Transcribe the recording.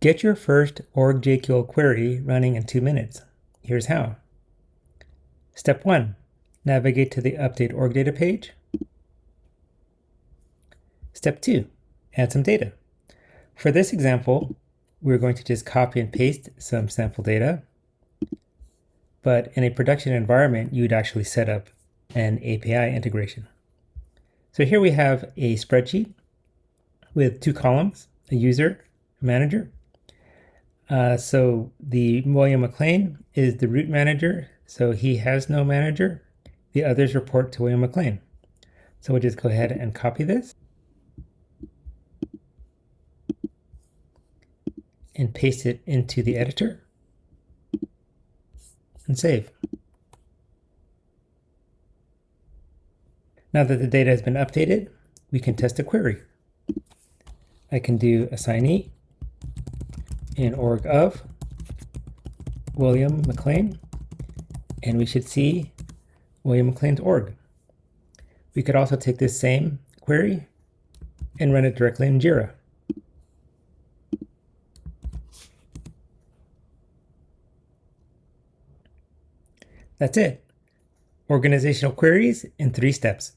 Get your first OrgJQL query running in 2 minutes. Here's how. Step 1. Navigate to the Update Org Data page. Step 2. Add some data. For this example, we're going to just copy and paste some sample data. But in a production environment, you would actually set up an API integration. So here we have a spreadsheet with 2 columns, a user, a manager. So the William MacLane is the root manager, so he has no manager. The others report to William MacLane. So we'll just go ahead and copy this and paste it into the editor and save. Now that the data has been updated, we can test a query. I can do assignee in orgOf William MacLane, and we should see William MacLane's org. We could also take this same query and run it directly in Jira. That's it. Organizational queries in 3 steps.